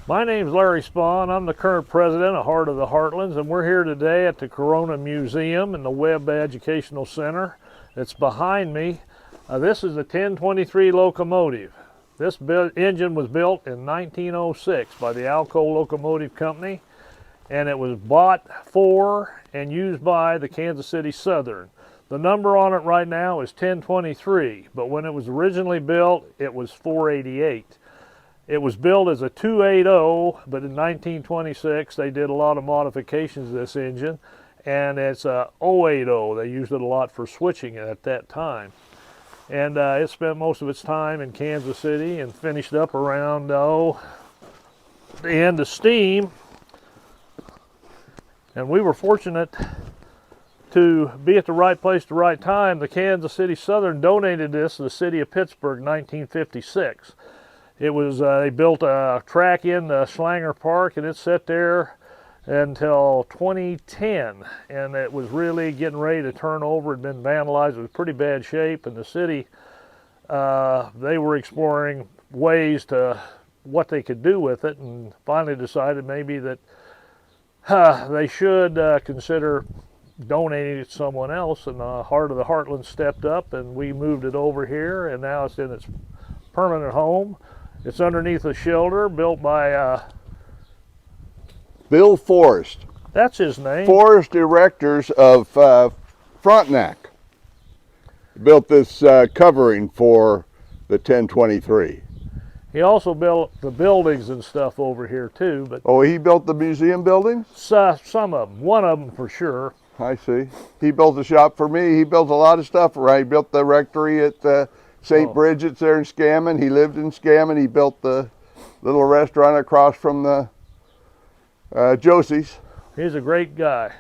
My name's Larry Spahn. I'm the current president of Heart of the Heartlands, and we're here today at the Corona Museum and the Webb Educational Center. It's behind me. This is a 1023 locomotive. This engine was built in 1906 by the Alco Locomotive Company, and it was bought for and used by the Kansas City Southern. The number on it right now is 1023, but when it was originally built, it was 488. It was built as a 280, but in 1926 they did a lot of modifications to this engine, and it's a 080. They used it a lot for switching at that time. And it spent most of its time in Kansas City and finished up around the end of steam. And we were fortunate to be at the right place at the right time. The Kansas City Southern donated this to the city of Pittsburg in 1956. It was, they built a track in the Schlanger Park, and it sat there until 2010, and it was really getting ready to turn over. It had been vandalized. It was pretty bad shape, and the city, they were exploring ways to what they could do with it, and finally decided maybe that they should consider donating it to someone else, and Heart of the Heartlands stepped up, and we moved it over here, and now it's in its permanent home. It's underneath a shelter built by Bill Forrest. That's his name. Forest Erectors of Frontenac built this covering for the 1023. He also built the buildings and stuff over here too. But oh, he built the museum buildings? Some of them. One of them for sure. I see. He built a shop for me. He built a lot of stuff around. He built the rectory at St. Bridget's there in Scammon. He lived in Scammon. He built the little restaurant across from the Josie's. He's a great guy.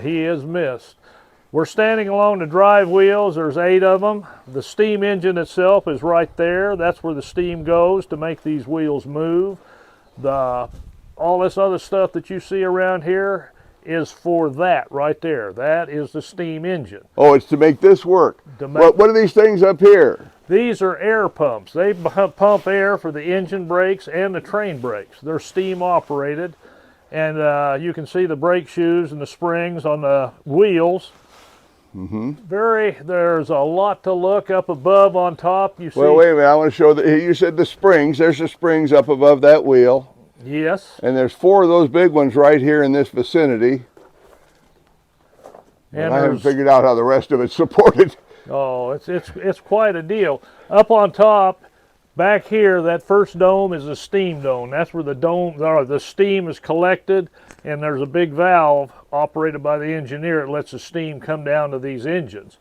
He is missed. We're standing along the drive wheels. There's 8 of them. The steam engine itself is right there. That's where the steam goes to make these wheels move. All this other stuff that you see around here is for that right there. That is the steam engine. Oh, it's to make this work. What are these things up here? These are air pumps. They pump air for the engine brakes and the train brakes. They're steam operated, and you can see the brake shoes and the springs on the wheels. Mm-hmm. There's a lot to look up above on top. You see. Well, wait a minute. I want to show that. You said the springs. There's the springs up above that wheel. Yes. And there's 4 of those big ones right here in this vicinity. And I haven't figured out how the rest of it's supported. Oh, it's quite a deal. Up on top, back here, that first dome is a steam dome. That's where the steam is collected, and there's a big valve operated by the engineer that lets the steam come down to these engines.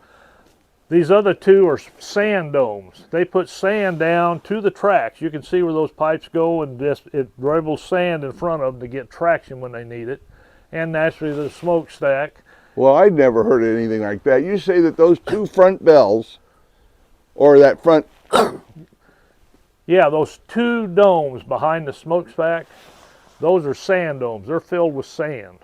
These other 2 are sand domes. They put sand down to the tracks. You can see where those pipes go, and it dribbles sand in front of them to get traction when they need it. And naturally the smokestack. Well, I'd never heard of anything like that. You say that those 2 front bells, or that front... Yeah, those 2 domes behind the smokestack, those are sand domes. They're filled with sand.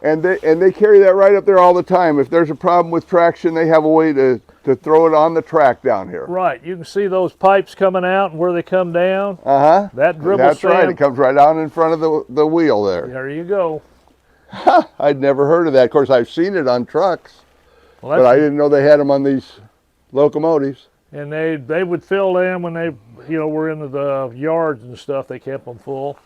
And they carry that right up there all the time. If there's a problem with traction, they have a way to throw it on the track down here. Right. You can see those pipes coming out and where they come down. Uh-huh. That dribble That's sand. right. It comes right down in front of the wheel there. There you go. I'd never heard of that. Of course, I've seen it on trucks, but I didn't know they had them on these locomotives. And they would fill them when they were into the yards and stuff. They kept them full.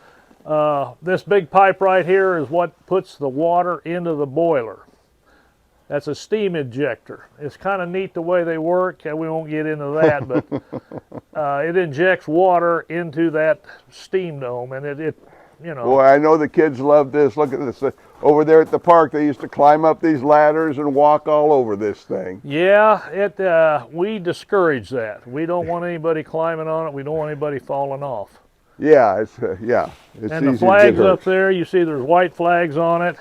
This big pipe right here is what puts the water into the boiler. That's a steam injector. It's kind of neat the way they work, and we won't get into that, but it injects water into that steam dome, and it Boy, I know the kids love this. Look at this. Over there at the park, they used to climb up these ladders and walk all over this thing. Yeah, we discourage that. We don't want anybody climbing on it. We don't want anybody falling off. Yeah, it's and the flags up there, you see there's white flags on it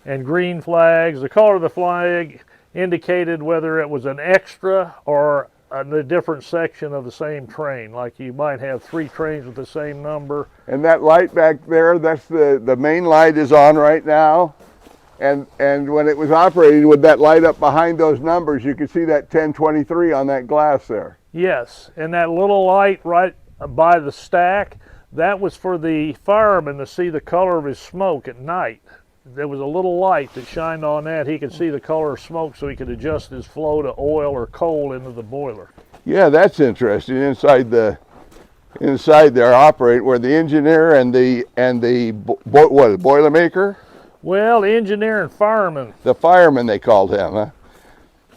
and green flags. The color of the flag indicated whether it was an extra or a different section of the same train. Like you might have 3 trains with the same number. And that light back there, that's the main light is on right now. And when it was operating with that light up behind those numbers, you could see that 1023 on that glass there. Yes, and that little light right by the stack, That was for the fireman to see the color of his smoke at night. There was a little light that shined on that. He could see the color of smoke so he could adjust his flow to oil or coal into the boiler. Yeah, that's interesting. Inside there operate where the engineer and the boilermaker? Well, the engineer and fireman. The fireman, they called him, huh?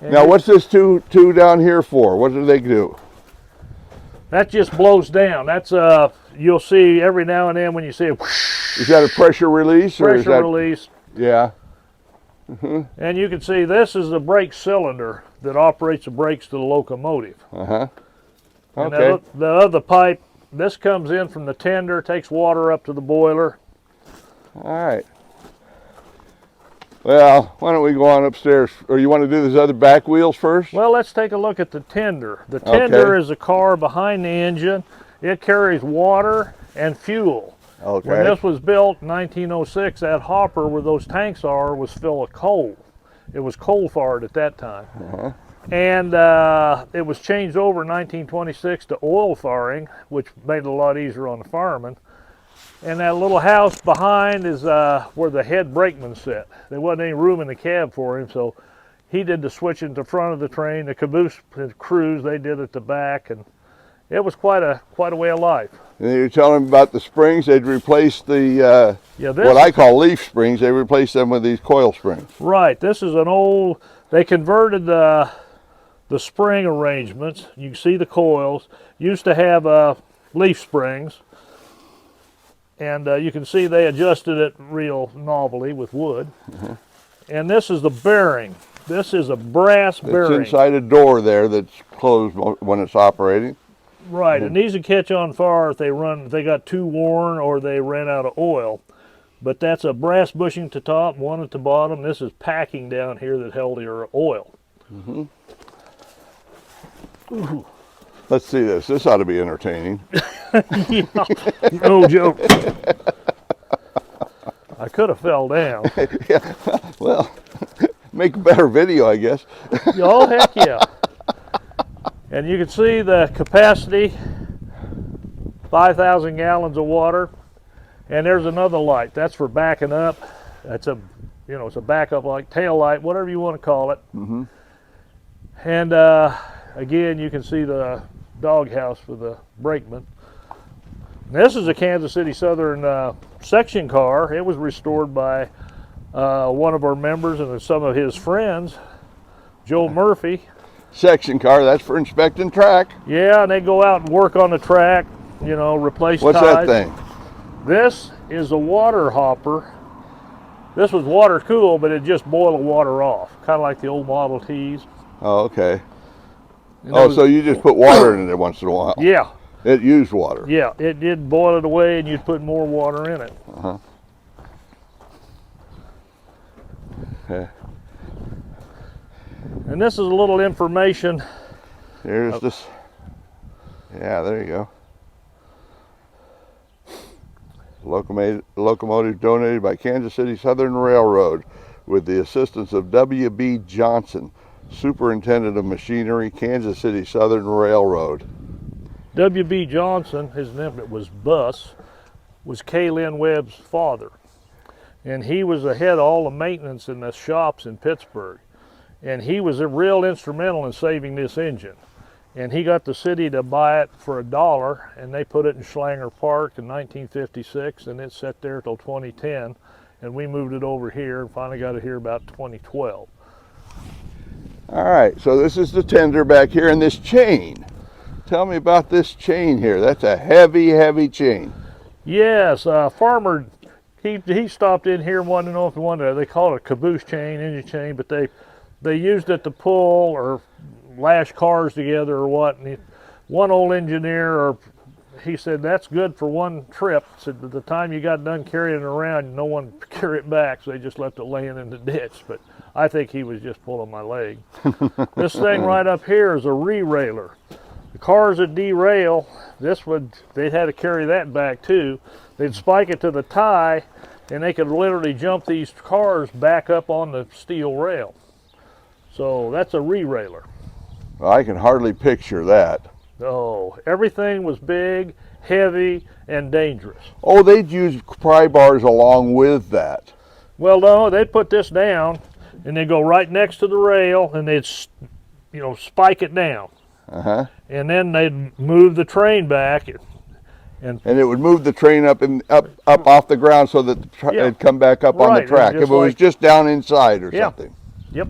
And Now, what's this two down here for? What do they do? That just blows down. That's you'll see every now and then when you see a whoosh, Is that a pressure release? Or is pressure that, release. Yeah. And you can see this is the brake cylinder that operates the brakes to the locomotive. Uh-huh. And Okay. the other pipe, this comes in from the tender, takes water up to the boiler. All right. Well, why don't we go on upstairs? Or you want to do those other back wheels first? Well, let's take a look at the tender. The tender is a car behind the engine. It carries water and fuel. Okay. When this was built in 1906, that hopper where those tanks are was full of coal. It was coal-fired at that time. Uh-huh. And it was changed over in 1926 to oil firing, which made it a lot easier on the firemen. And that little house behind is where the head brakeman sat. There wasn't any room in the cab for him, so he did the switching at the front of the train. The caboose crews, they did at the back, and it was quite a way of life. And you were telling them about the springs. They'd replace the Yeah, what I call leaf springs. They replaced them with these coil springs. Right. This is an old. They converted the spring arrangements. You can see the coils. Used to have leaf springs. And you can see they adjusted it real novelly with wood. Uh-huh. And this is the bearing. This is a brass bearing. It's inside a door there that's closed when it's operating. Right, and these would catch on fire if they got too worn or they ran out of oil. But that's a brass bushing to top, one at the bottom. This is packing down here that held your oil. Mm-hmm. Ooh. Let's see this. This ought to be entertaining. Yeah, no joke. I could have fell down. Yeah, well, make a better video, I guess. Oh, heck yeah. And you can see the capacity, 5,000 gallons of water. And there's another light. That's for backing up. That's it's a backup light, tail light, whatever you want to call it. Mm-hmm. And again, you can see the doghouse for the brakeman. This is a Kansas City Southern section car. It was restored by one of our members and some of his friends, Joe Murphy. Section car, that's for inspecting track. Yeah, and they go out and work on the track, replace What's ties. that thing? This is a water hopper. This was water cooled, but it just boiled the water off, kind of like the old Model Ts. Oh, okay. So you just put water in it once in a while. Yeah. It used water. Yeah, it did boil it away, and you'd put more water in it. Uh-huh. Okay. And this is a little information. Here's this. Yeah, there you go. Locomotive donated by Kansas City Southern Railroad with the assistance of W.B. Johnson, Superintendent of Machinery, Kansas City Southern Railroad. W.B. Johnson, his name was Bus, was K. Lynn Webb's father. And he was the head of all the maintenance in the shops in Pittsburg. And he was real instrumental in saving this engine. And he got the city to buy it for $1, and they put it in Schlanger Park in 1956, and it sat there till 2010. And we moved it over here and finally got it here about 2012. All right, so this is the tender back here, and this chain. Tell me about this chain here. That's a heavy, heavy chain. Yes, farmer, he stopped in here and wanted to know if he wanted, they call it a caboose chain, engine chain, but they used it to pull or lash cars together or what. And one old engineer, he said, that's good for one trip. Said, by the time you got done carrying it around, no one could carry it back, so they just left it laying in the ditch. But I think he was just pulling my leg. This thing right up here is a re-railer. The cars that derail, they'd had to carry that back too. They'd spike it to the tie, and they could literally jump these cars back up on the steel rail. So that's a re-railer. Well, I can hardly picture that. Oh, everything was big, heavy, and dangerous. Oh, they'd use pry bars along with that. Well, no, they'd put this down, and they'd go right next to the rail, and they'd, you know, spike it down. Uh-huh. And then they'd move the train back, and it would move the train up off the ground so that it'd come back up on the track. If it was just down inside or something. Yep.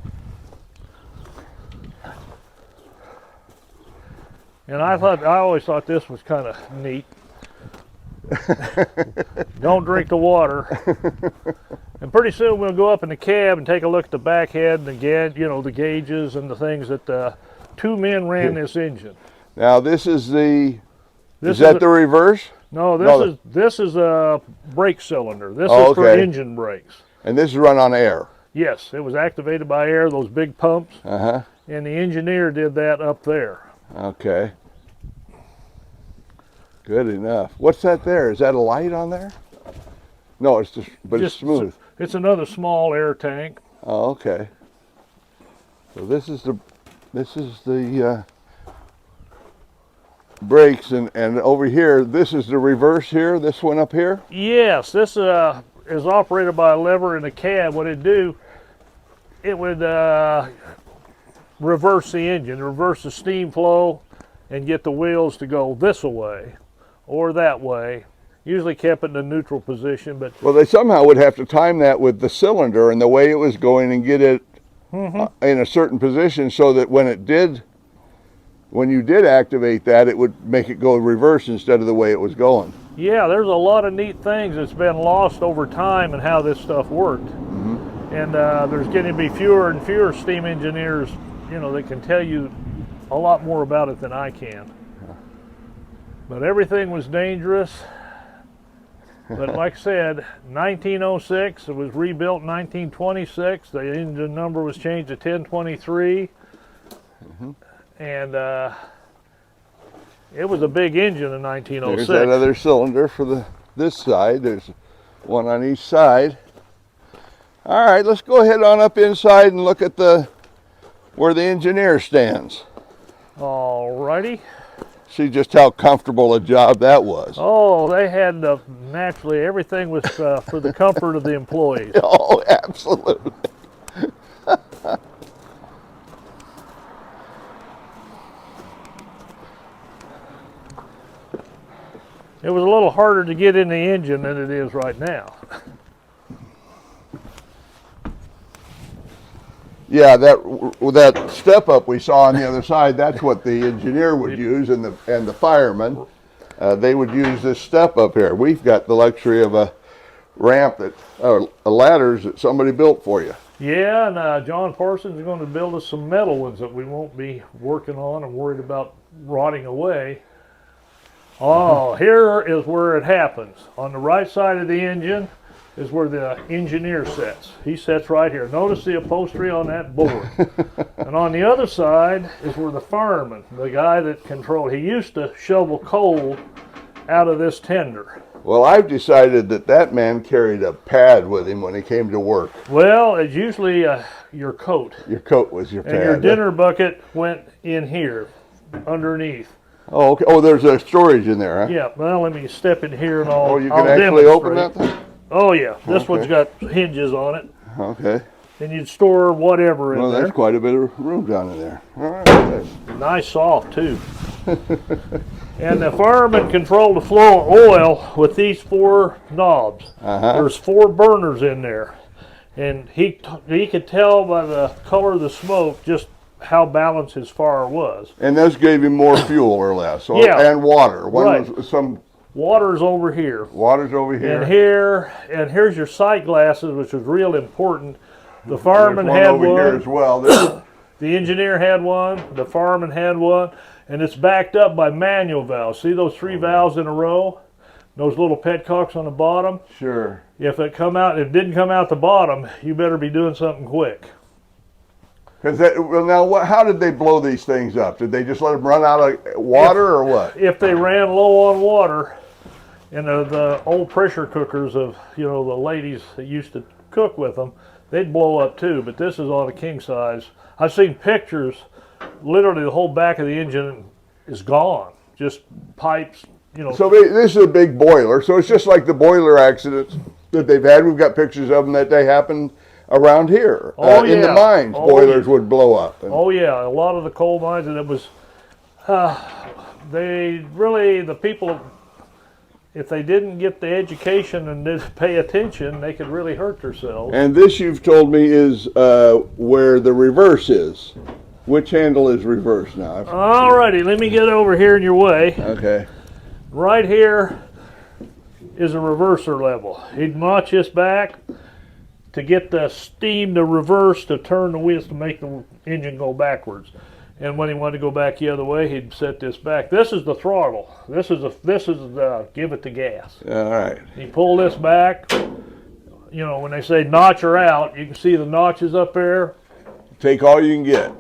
And I always thought this was kind of neat. Don't drink the water. And pretty soon we'll go up in the cab and take a look at the back head and the gauges and the things that two men ran this engine. Now this is the. Is that the reverse? No, this is a brake cylinder. This is for engine brakes. And this is run on air. Yes, it was activated by air, those big pumps. Uh-huh. And the engineer did that up there. Okay. Good enough. What's that there? Is that a light on there? No, it's just, but it's smooth. It's another small air tank. Oh, okay. So this is the brakes, and over here, this is the reverse here, this one up here? Yes, this is operated by a lever in the cab. What it'd do, it would reverse the engine, reverse the steam flow, and get the wheels to go this way or that way. Usually kept it in a neutral position, but... Well, they somehow would have to time that with the cylinder and the way it was going and get it in a certain position so that when you did activate that, it would make it go reverse instead of the way it was going. Yeah, there's a lot of neat things that's been lost over time and how this stuff worked. And there's getting to be fewer and fewer steam engineers, you know, that can tell you a lot more about it than I can. But everything was dangerous. But like I said, 1906, it was rebuilt in 1926. The engine number was changed to 1023. And it was a big engine in 1906. There's that other cylinder for this side. There's one on each side. All right, let's go ahead on up inside and look at where the engineer stands. All righty. See just how comfortable a job that was. Oh, they had naturally everything was for the comfort of the employees. Oh, absolutely. It was a little harder to get in the engine than it is right now. Yeah, that step up we saw on the other side, that's what the engineer would use, and the fireman, they would use this step up here. We've got the luxury of a ramp ladders that somebody built for you. Yeah, and John Parsons is going to build us some metal ones that we won't be working on and worried about rotting away. Oh, here is where it happens. On the right side of the engine is where the engineer sits. He sits right here. Notice the upholstery on that board. And on the other side is where the fireman, the guy that controlled, he used to shovel coal out of this tender. Well, I've decided that man carried a pad with him when he came to work. Well, it's usually your coat. Your coat was your pad. And your dinner bucket went in here, underneath. Oh, okay. Oh, there's a storage in there, huh? Yeah, well, let me step in here and I'll you can actually open that thing? Oh, yeah. This one's got hinges on it. Okay. And you'd store whatever in there. Well, there's quite a bit of room down in there. All right. Nice soft, too. And the fireman controlled the flow of oil with these four knobs. There's 4 burners in there. And he could tell by the color of the smoke just how balanced his fire was. And those gave him more fuel or less. And water. Water's over here. Water's over here. And here's your sight glasses, which was real important. The fireman had one. Here as well. The engineer had one. The fireman had one. And it's backed up by manual valves. See those 3 valves in a row? Those little petcocks on the bottom? Sure. If it didn't come out the bottom, you better be doing something quick. How did they blow these things up? Did they just let them run out of water or what? If they ran low on water, and the old pressure cookers of the ladies that used to cook with them, they'd blow up too. But this is on a king size. I've seen pictures. Literally, the whole back of the engine is gone. Just pipes you know. So this is a big boiler. So it's just like the boiler accidents that they've had. We've got pictures of them that they happened around here. In the mines, boilers would blow up. Oh yeah, a lot of the coal mines, and it was, the people, if they didn't get the education and didn't pay attention, they could really hurt themselves. And this, you've told me, is where the reverse is. Which handle is reverse now? Alrighty, let me get over here in your way. Okay. Right here is a reverser level. He'd notch this back to get the steam to reverse, to turn the wheels to make the engine go backwards. And when he wanted to go back the other way, he'd set this back. This is the throttle. This is the give it the gas. All right. You pull this back. You know, when they say notch her out, you can see the notches up there. Take all you can get.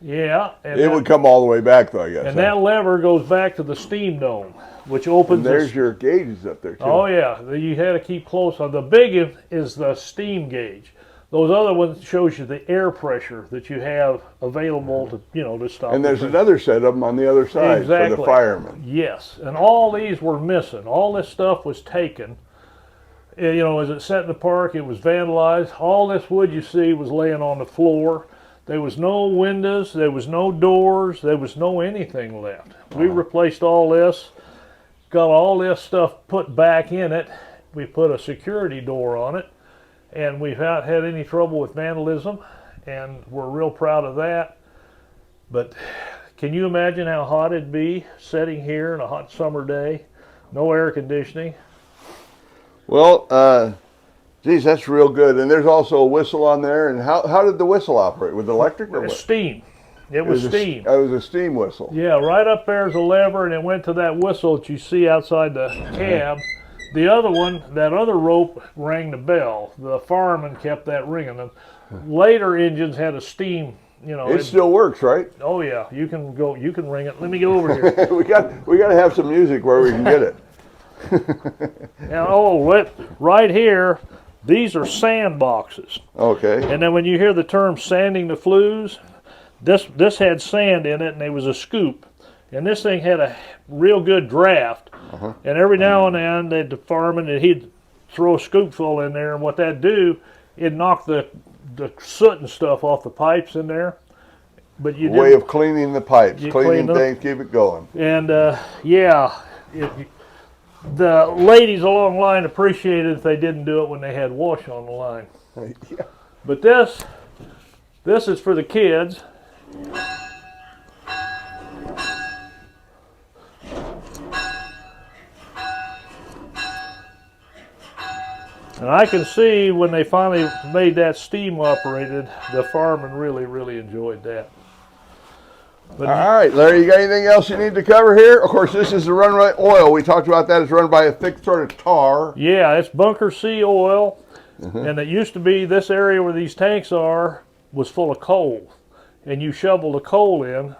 Yeah. And it would come all the way back, though, I guess. And that lever goes back to the steam dome, which opens. And there's your gauges up there, too. Oh, yeah. You had to keep close on. The big is the steam gauge. Those other ones shows you the air pressure that you have available to, to stop. And there's another set of them on the other side for the firemen. Yes. And all these were missing. All this stuff was taken. As it sat in the park, it was vandalized. All this wood you see was laying on the floor. There was no windows, there was no doors, there was no anything left. We replaced all this, got all this stuff put back in it. We put a security door on it, and we've not had any trouble with vandalism, and we're real proud of that. But can you imagine how hot it'd be sitting here on a hot summer day? No air conditioning. Well, geez, that's real good. And there's also a whistle on there. And how did the whistle operate? With electric or what? Steam. It was steam. It was a steam whistle. Yeah, right up there's a lever, and it went to that whistle that you see outside the cab. The other one, that other rope, rang the bell. The fireman kept that ringing. The later engines had a steam. It still works, right? Oh yeah, you can ring it. Let me go over here. we got to have some music where we can get it. And right here. These are sand boxes. Okay. And then when you hear the term sanding the flues, this had sand in it, and there was a scoop. And this thing had a real good draft. And every now and then, the fireman, he'd throw a scoopful in there, and what that'd do, it'd knock the soot and stuff off the pipes in there. But you way of cleaning the pipes, cleaning things, keep it going. And the ladies along the line appreciated if they didn't do it when they had wash on the line. Yeah. But this is for the kids. And I can see when they finally made that steam operated, the firemen really, really enjoyed that. But all right, Larry, you got anything else you need to cover here? Of course, this is the run by oil. We talked about that. It's run by a thick sort of tar. Yeah, it's bunker C oil. And it used to be this area where these tanks are was full of coal. And you shovel the coal in.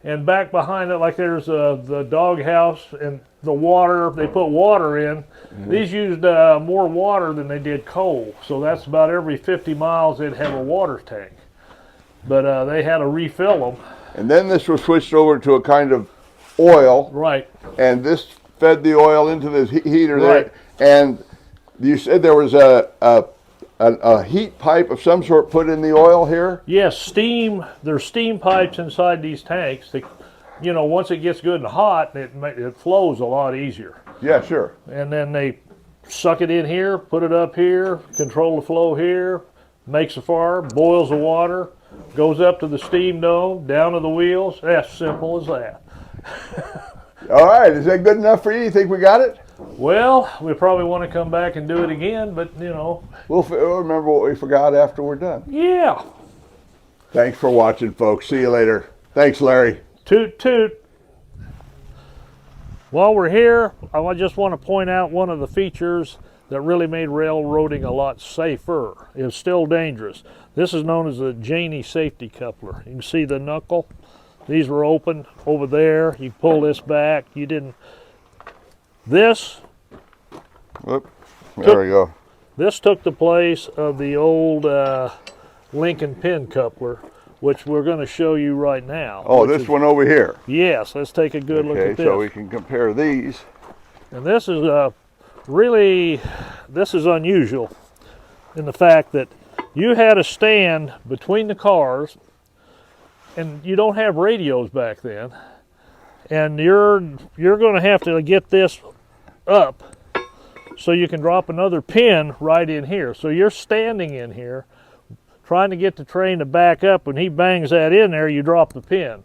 And back behind it, like there's the doghouse and the water, they put water in. These used more water than they did coal. So that's about every 50 miles they'd have a water tank. But they had to refill them. And then this was switched over to a kind of oil. Right. And this fed the oil into this heater right. there. And you said there was a heat pipe of some sort put in the oil here? Yes, steam. There's steam pipes inside these tanks. That, once it gets good and hot, it flows a lot easier. Yeah, sure. And then they suck it in here, put it up here, control the flow here, makes a fire, boils the water, goes up to the steam dome, down to the wheels. As simple as that. All right, is that good enough for you? You think we got it? Well, we probably want to come back and do it again, but We'll remember what we forgot after we're done. Yeah. Thanks for watching, folks. See you later. Thanks, Larry. Toot, toot. While we're here, I just want to point out one of the features that really made railroading a lot safer. It's still dangerous. This is known as the Janey Safety Coupler. You can see the knuckle. These were open over there. You pull this back. You didn't. This. Whoop. There we go. This took the place of the old Lincoln pin coupler, which we're going to show you right now. Oh, this one over here. Yes, let's take a good look at this. Okay, so we can compare these. And this is this is unusual in the fact that you had a stand between the cars, and you don't have radios back then, and you're going to have to get this up so you can drop another pin right in here. So you're standing in here trying to get the train to back up. When he bangs that in there, you drop the pin.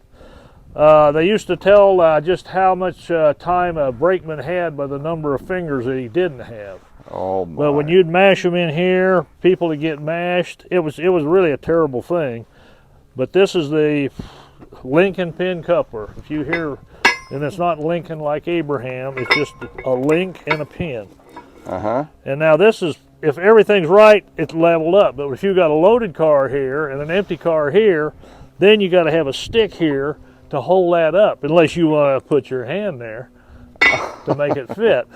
They used to tell just how much time a brakeman had by the number of fingers that he didn't have. Oh my. But when you'd mash them in here, people would get mashed. It was really a terrible thing. But this is the Lincoln pin coupler. If you hear, and it's not Lincoln like Abraham, it's just a link and a pin. And now this is, if everything's right, it's leveled up. But if you've got a loaded car here and an empty car here, then you got to have a stick here to hold that up, unless you want to put your hand there to make it fit.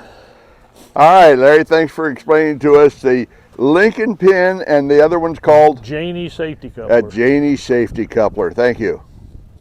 All right, Larry, thanks for explaining to us the Lincoln pin, and the other one's called? Janey Safety Coupler. A Janey Safety Coupler. Thank you.